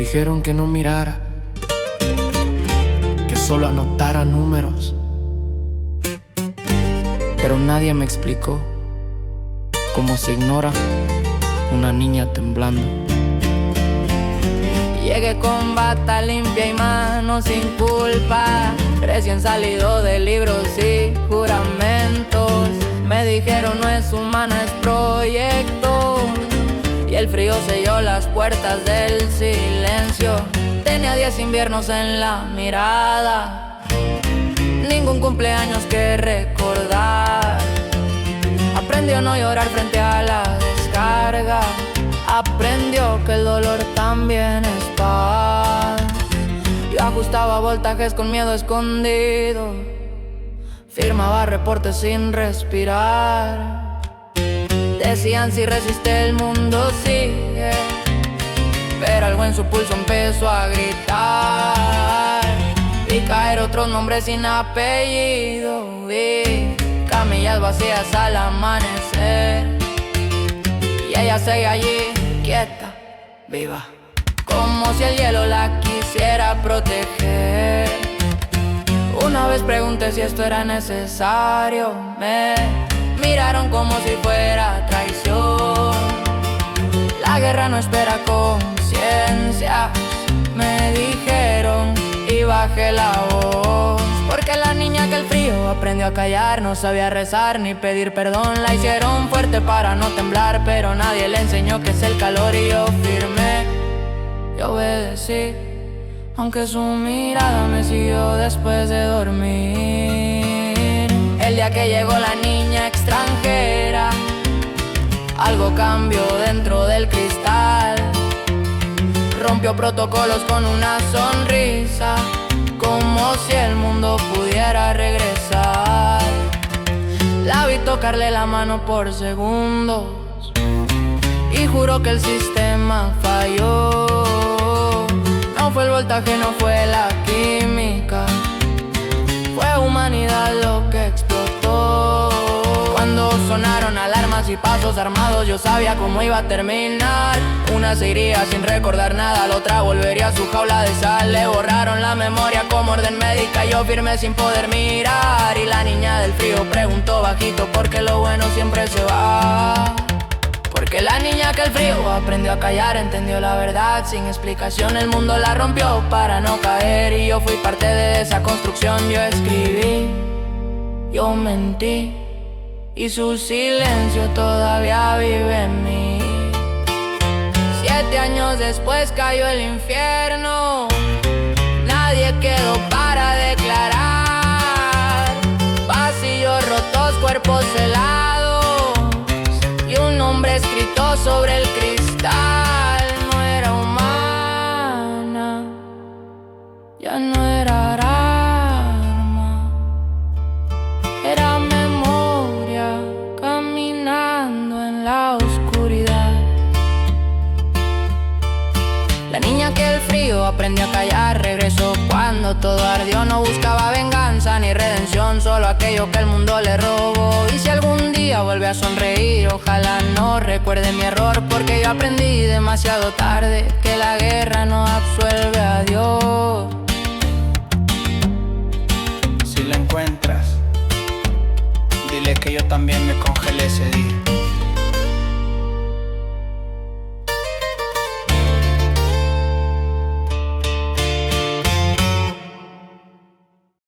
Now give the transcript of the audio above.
Dijeron que no mirara, que solo anotara números, pero nadie me explicó cómo se ignora una niña temblando. Llegué con bata limpia y manos sin culpa, recién salido de libros y juramentos. Me dijeron no es humana, es proyecto, y el frío selló las puertas del silencio. Tenía 10 inviernos en la mirada, ningún cumpleaños que recordar. Aprendió a no llorar frente a la descarga, aprendió que el dolor también es paz. Yo ajustaba voltajes con miedo escondido, firmaba reportes sin respirar. Decían si resiste el mundo sigue, pero algo en su pulso empezó a gritar. Vi caer otros nombres sin apellido, vi camillas vacías al amanecer, y ella seguía allí, quieta, viva, como si el hielo la quisiera proteger. Una vez pregunté si esto era necesario, me miraron como si fuera traición. La guerra no espera conciencia, me dijeron, y bajé la voz. Porque la niña que el frío aprendió a callar, no sabía rezar ni pedir perdón. La hicieron fuerte para no temblar, pero nadie le enseñó que es el calor. Y yo firmé, y obedecí, aunque su mirada me siguió después de dormir. El día que llegó la niña extranjera, algo cambió dentro del cristal. Rompió protocolos con una sonrisa, como si el mundo pudiera regresar. La vi tocarle la mano por segundos y juró que el sistema falló. No fue el voltaje, no fue la química, fue humanidad lo que explotó. Cuando sonaron alarmas y pasos armados, yo sabía cómo iba a terminar. Una se iría sin recordar nada, la otra volvería a su jaula de sal. Le borraron la memoria como orden médica, yo firmé sin poder mirar. Y la niña del frío preguntó bajito, porque lo bueno siempre se va. Porque la niña que el frío aprendió a callar, entendió la verdad sin explicación. El mundo la rompió para no caer, y yo fui parte de esa construcción. Yo escribí, yo mentí, y su silencio todavía vive en mí. 7 años después cayó el infierno, nadie quedó para declarar. Pasillos rotos, cuerpos helados, y un nombre escrito sobre el cristal. No era humana, ya no era arma, era memoria caminando en la oscuridad. La niña que el frío aprendió a callar, regresó cuando todo ardió. No buscaba venganza ni redención, solo aquello que el mundo le robó. Y si algún día vuelve a sonreír, ojalá no recuerde mi error, porque yo aprendí demasiado tarde que la guerra no absuelve a Dios. Si la encuentras, dile que yo también me congelé ese día.